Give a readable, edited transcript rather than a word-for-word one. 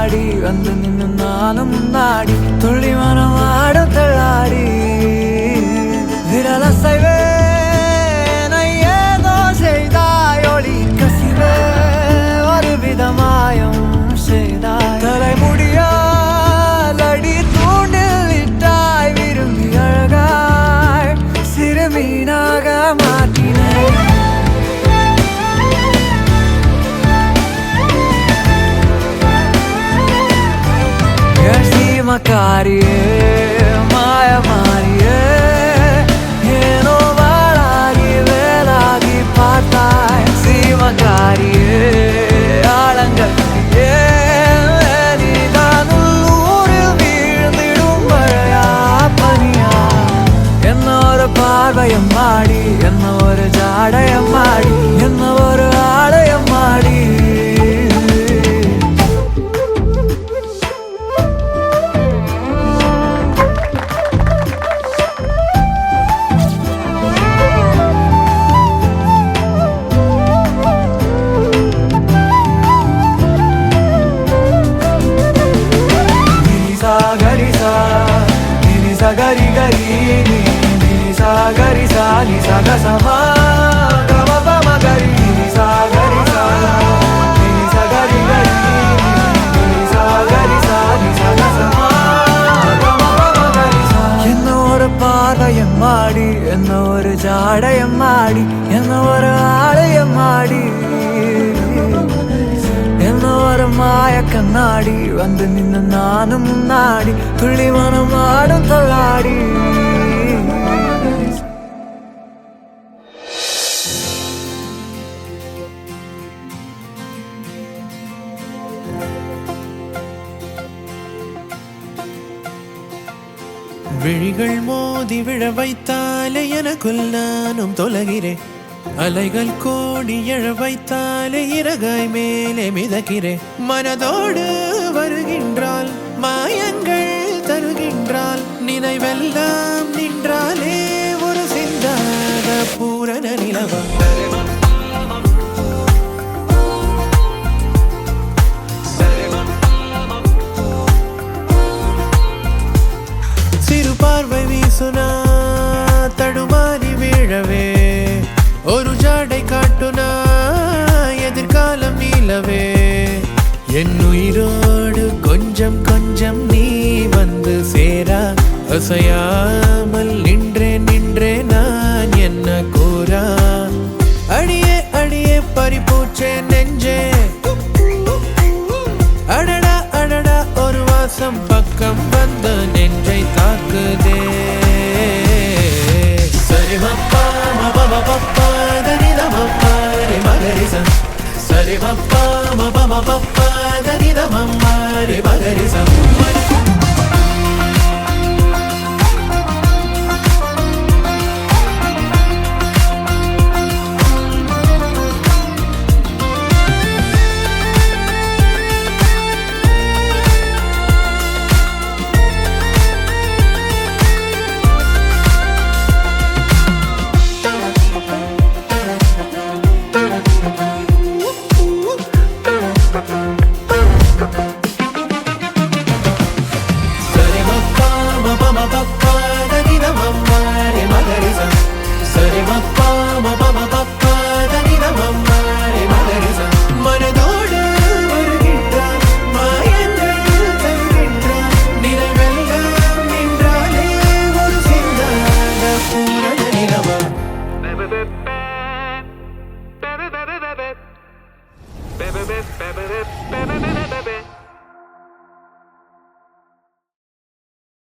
தள்ளாடி வந்து நின்னு நானும் முன்னாடி துள்ளி மனம் ஆடும் தள்ளாடி விரல செய்வே ஏதோ செய்தாய் ஒளி கசிவே ஒரு விதமாயம் செய்தாய் தலைமுடியால் அடி தூண்டில் இட்டாய் விரும்பி அழகாய் சிறுமீனாக மாற்றினாய் மக்காரியே மாய மாறியே ஏனோ வாழாகி வேலாகி பார்த்தாய் சீமக்காரியே ஆழங்கட்டியே நீதான் உள்ளூரில் வீழ்ந்திடும் மழையா பனியா என்ன ஒரு பார்வையம் மாடி என்ன ஒரு ஜாடயம் மாடி என்ன ஒரு ஆலயம் மாடி gari gari ni sa gari sa ni sa ga sa ma ga ma pa ma gari ni sa gari sa gari gari ni sa gari sa ni sa ga sa ma ga ma pa ma gari sa enna oru paadayam maadi enna oru jaadayam maadi enna oru aalayam maadi ஒரு மாய கண்ணாடி வந்து நின்னு நானும் முன்னாடி துள்ளி மனம் ஆடும் தள்ளாடி விழிகள் மோதி விழ வைத்தாலே எனக்குள் நானும் தொலைகிறேன் அலைகள் கோடி எழ வைத்தாலே இறகாய் மேலே மிதக்கிறேன் மனதோடு வருகின்றாள் மாயங்கள் தருகின்றாள் நினைவெல்லாம் நின்றாலே ஒரு சிந்தாத பூரண நிலவா சிறு பார்வை வீசுனா தடுமாறி வீழவே ஒரு ஜாடை காட்டுனா எதிர்காலம் நீலவே என் உயிரோடு கொஞ்சம் கொஞ்சம் நீ வந்து சேரா அசையாமல் நின்றே நான் என்ன கூறா அடியே அடியே பறிப்பூச்சே நெஞ்சே அடடா அடடா ஒரு வாசம் பக்கம் வந்து நெஞ்சை தாக்குதே சரி மப்பா மபா பப்பா தனித மப்பா ரே மகரிசா சரி மப்பா மபா பப்பா தனித மம்மா ரே மகரிசா Baby